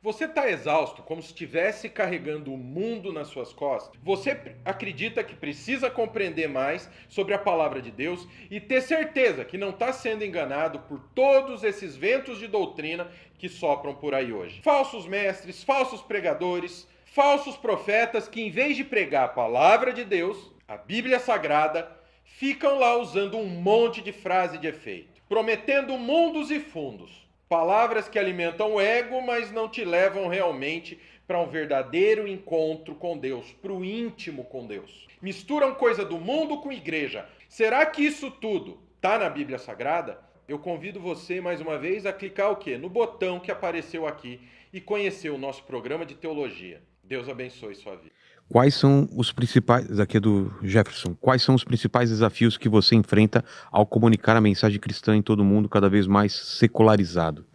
Você está exausto, como se estivesse carregando o mundo nas suas costas? Você acredita que precisa compreender mais sobre a palavra de Deus e ter certeza que não está sendo enganado por todos esses ventos de doutrina que sopram por aí hoje? Falsos mestres, falsos pregadores, falsos profetas que, em vez de pregar a palavra de Deus, a Bíblia Sagrada, ficam lá usando um monte de frase de efeito, prometendo mundos e fundos. Palavras que alimentam o ego, mas não te levam realmente para um verdadeiro encontro com Deus, para o íntimo com Deus. Misturam coisa do mundo com igreja. Será que isso tudo está na Bíblia Sagrada? Eu convido você mais uma vez a clicar o quê? No botão que apareceu aqui e conhecer o nosso programa de teologia. Deus abençoe sua vida. Quais são os principais, aqui é do Jefferson, quais são os principais desafios que você enfrenta ao comunicar a mensagem cristã em todo o mundo cada vez mais secularizado?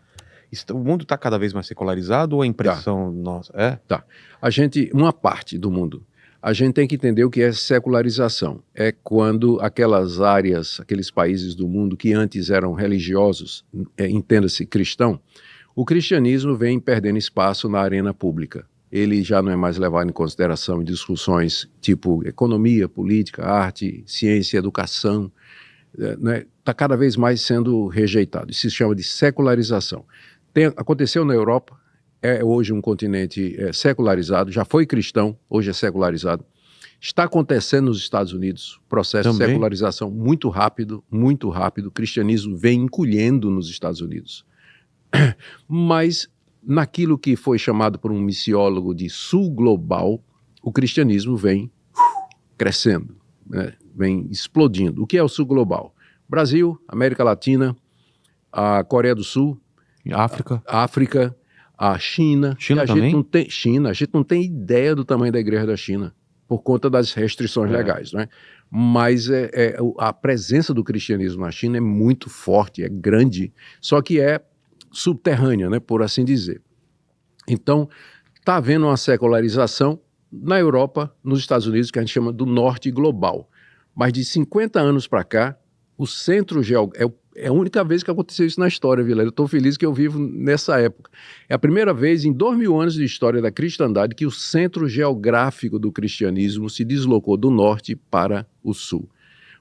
O mundo está cada vez mais secularizado ou a impressão nossa? Tá. Uma parte do mundo, a gente tem que entender o que é secularização. É quando aquelas áreas, aqueles países do mundo que antes eram religiosos, entenda-se cristão, o cristianismo vem perdendo espaço na arena pública. Ele já não é mais levado em consideração em discussões tipo economia, política, arte, ciência, educação. Está cada vez mais sendo rejeitado. Isso se chama de secularização. Aconteceu na Europa, é hoje um continente secularizado, já foi cristão, hoje é secularizado. Está acontecendo nos Estados Unidos, processo Também. de secularização muito rápido, o cristianismo vem encolhendo nos Estados Unidos. Mas naquilo que foi chamado por um missiólogo de sul global, o cristianismo vem crescendo, né? Vem explodindo. O que é o sul global? Brasil, América Latina, a Coreia do Sul, África, a China. China a também? A gente não tem ideia do tamanho da igreja da China, por conta das restrições legais, né? Mas a presença do cristianismo na China é muito forte, é grande, só que é subterrânea, né, por assim dizer. Então, está havendo uma secularização na Europa, nos Estados Unidos, que a gente chama do norte global. Mas de 50 anos para cá, o centro geográfico... É a única vez que aconteceu isso na história, Vilela. Eu estou feliz que eu vivo nessa época. É a primeira vez em 2000 anos de história da cristandade que o centro geográfico do cristianismo se deslocou do norte para o sul.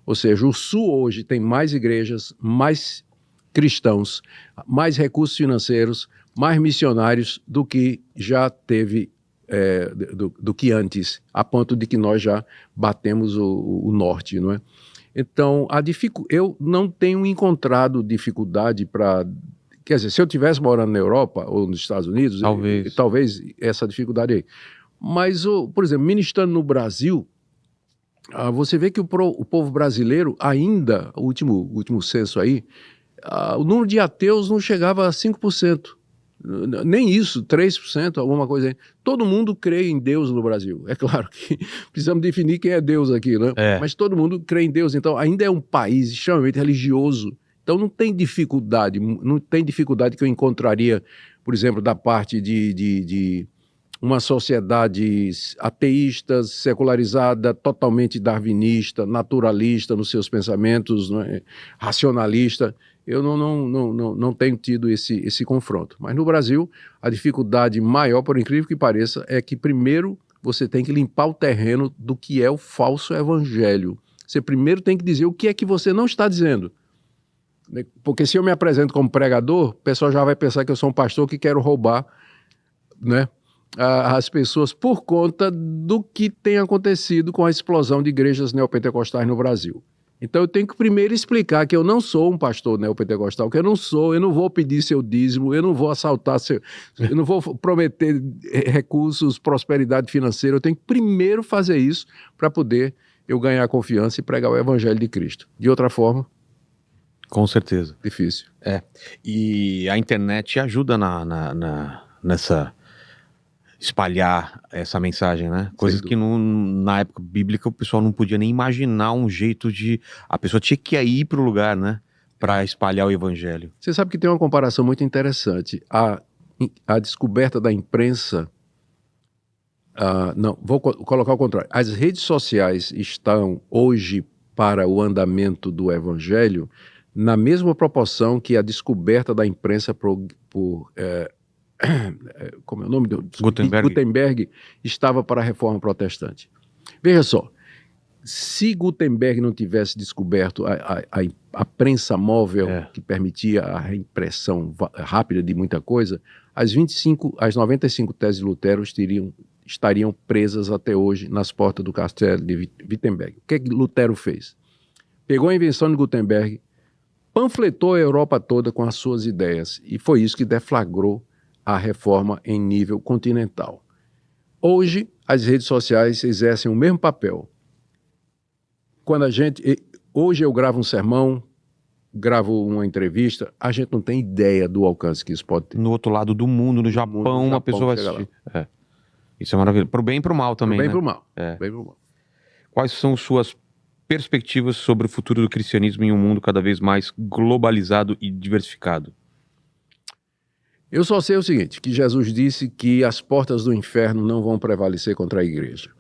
Ou seja, o sul hoje tem mais igrejas, mais cristãos, mais recursos financeiros, mais missionários do que já teve, do que antes, a ponto de que nós já batemos o norte, não é? Então, eu não tenho encontrado dificuldade para... Quer dizer, se eu estivesse morando na Europa ou nos Estados Unidos, talvez essa dificuldade aí. Mas, por exemplo, ministrando no Brasil, você vê que o povo brasileiro ainda, o último censo aí, o número de ateus não chegava a 5%. Nem isso, 3%, alguma coisa aí. Todo mundo crê em Deus no Brasil. É claro que precisamos definir quem é Deus aqui, né? Mas todo mundo crê em Deus. Então, ainda é um país extremamente religioso. Então, não tem dificuldade que eu encontraria, por exemplo, da parte de uma sociedade ateísta, secularizada, totalmente darwinista, naturalista nos seus pensamentos, né? Racionalista. Eu não tenho tido esse confronto. Mas no Brasil, a dificuldade maior, por incrível que pareça, é que primeiro você tem que limpar o terreno do que é o falso evangelho. Você primeiro tem que dizer o que é que você não está dizendo. Porque se eu me apresento como pregador, o pessoal já vai pensar que eu sou um pastor que quero roubar, né, as pessoas por conta do que tem acontecido com a explosão de igrejas neopentecostais no Brasil. Então eu tenho que primeiro explicar que eu não sou um pastor neopentecostal, que eu não vou pedir seu dízimo, eu não vou assaltar eu não vou prometer recursos, prosperidade financeira. Eu tenho que primeiro fazer isso para poder eu ganhar confiança e pregar o evangelho de Cristo. De outra forma... Com certeza. Difícil. E a internet ajuda nessa... espalhar essa mensagem, né? Coisas que na época bíblica o pessoal não podia nem imaginar um jeito de... A pessoa tinha que ir para o lugar, né? Para espalhar o evangelho. Você sabe que tem uma comparação muito interessante. A descoberta da imprensa... vou colocar o contrário. As redes sociais estão hoje para o andamento do evangelho na mesma proporção que a descoberta da imprensa por como é o nome? Gutenberg. Gutenberg estava para a reforma protestante. Veja só, se Gutenberg não tivesse descoberto a prensa móvel que permitia a reimpressão rápida de muita coisa, as 95 teses de Lutero estariam presas até hoje nas portas do castelo de Wittenberg. O que Lutero fez? Pegou a invenção de Gutenberg, panfletou a Europa toda com as suas ideias, e foi isso que deflagrou a reforma em nível continental. Hoje, as redes sociais exercem o mesmo papel. Hoje eu gravo um sermão, gravo uma entrevista, a gente não tem ideia do alcance que isso pode ter. No outro lado do mundo, no Japão, uma pessoa vai assistir. Isso é maravilhoso. Pro bem e pro mal também, Pro bem né? e pro mal. É. Bem pro mal. Quais são suas perspectivas sobre o futuro do cristianismo em um mundo cada vez mais globalizado e diversificado? Eu só sei o seguinte, que Jesus disse que as portas do inferno não vão prevalecer contra a igreja.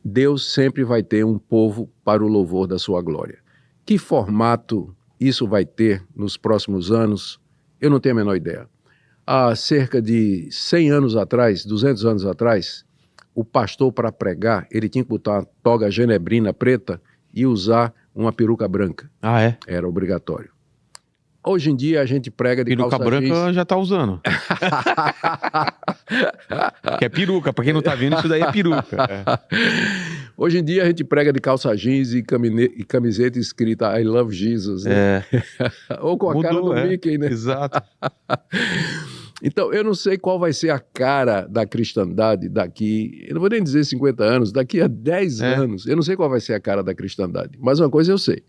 Deus sempre vai ter um povo para o louvor da sua glória. Que formato isso vai ter nos próximos anos, eu não tenho a menor ideia. Há cerca de 100 anos atrás, 200 anos atrás, o pastor, para pregar, ele tinha que botar uma toga genebrina preta e usar uma peruca branca. Ah, é? Era obrigatório. Hoje em dia a gente prega de Peruca calça branca jeans. já tá usando. Que é peruca, pra quem não tá vendo, isso daí é peruca. Hoje em dia a gente prega de calça jeans e camiseta escrita I love Jesus, né? Ou com a cara do Mickey, né? Exato. Então, eu não sei qual vai ser a cara da cristandade daqui, eu não vou nem dizer 50 anos, daqui a 10 anos, eu não sei qual vai ser a cara da cristandade. Mas uma coisa eu sei,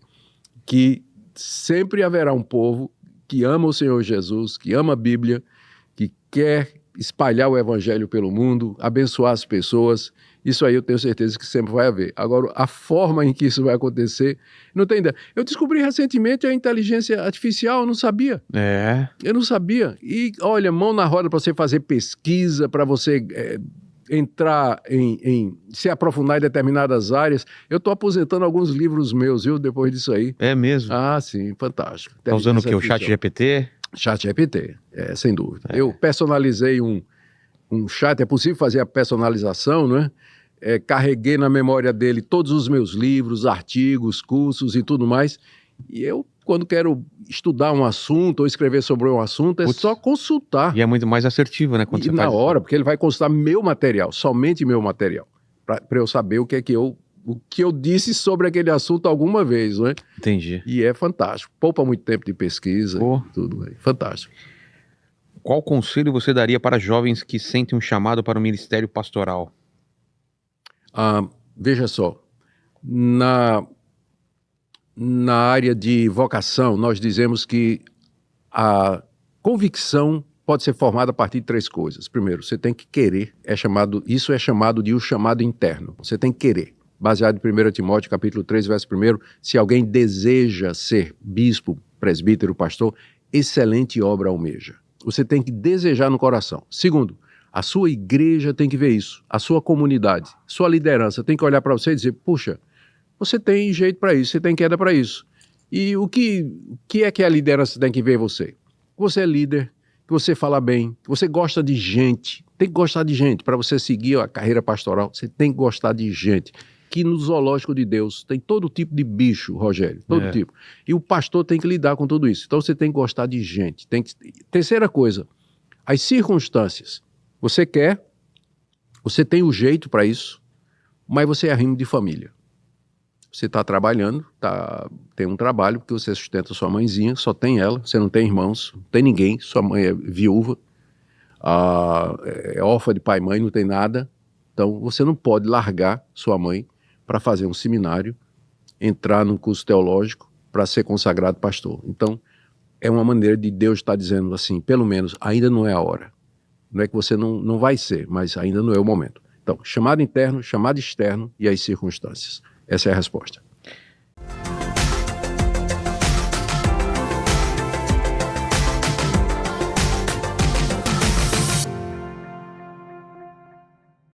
que sempre haverá um povo que ama o Senhor Jesus, que ama a Bíblia, que quer espalhar o evangelho pelo mundo, abençoar as pessoas. Isso aí eu tenho certeza que sempre vai haver. Agora, a forma em que isso vai acontecer, não tem ideia. Eu descobri recentemente a inteligência artificial, eu não sabia. Eu não sabia. E, olha, mão na roda para você fazer pesquisa, para você entrar se aprofundar em determinadas áreas. Eu estou aposentando alguns livros meus, viu, depois disso aí. É mesmo? Ah, sim, fantástico. Tá usando o quê? O ChatGPT? ChatGPT, sem dúvida. Eu personalizei um chat, é possível fazer a personalização, não é? Carreguei na memória dele todos os meus livros, artigos, cursos e tudo mais. E eu, quando quero estudar um assunto ou escrever sobre um assunto, só consultar. E é muito mais assertivo, né? Quando você na hora, porque ele vai consultar meu material, somente meu material, para eu saber o que eu disse sobre aquele assunto alguma vez, não é? Entendi. E é fantástico. Poupa muito tempo de pesquisa, tudo aí. Fantástico. Qual conselho você daria para jovens que sentem um chamado para o ministério pastoral? Veja só, na área de vocação, nós dizemos que a convicção pode ser formada a partir de 3 coisas. Primeiro, você tem que querer, isso é chamado de o chamado interno. Você tem que querer. Baseado em 1 Timóteo, capítulo 3, verso 1, se alguém deseja ser bispo, presbítero, pastor, excelente obra almeja. Você tem que desejar no coração. Segundo, a sua igreja tem que ver isso, a sua comunidade, sua liderança tem que olhar para você e dizer, puxa, você tem jeito para isso, você tem queda para isso. E o que é que a liderança tem que ver em você? Você é líder, que você fala bem, que você gosta de gente, tem que gostar de gente. Para você seguir a carreira pastoral, você tem que gostar de gente. Que no zoológico de Deus tem todo tipo de bicho, Rogério, todo tipo. E o pastor tem que lidar com tudo isso. Então você tem que gostar de gente. Terceira coisa, as circunstâncias. Você quer, você tem o jeito para isso, mas você é arrimo de família. Você está trabalhando, tem um trabalho, porque você sustenta sua mãezinha, só tem ela, você não tem irmãos, não tem ninguém, sua mãe é viúva, é órfã de pai e mãe, não tem nada. Então você não pode largar sua mãe para fazer um seminário, entrar num curso teológico para ser consagrado pastor. Então, é uma maneira de Deus estar dizendo assim, pelo menos, ainda não é a hora. Não é que você não vai ser, mas ainda não é o momento. Então, chamado interno, chamado externo e as circunstâncias. Essa é a resposta.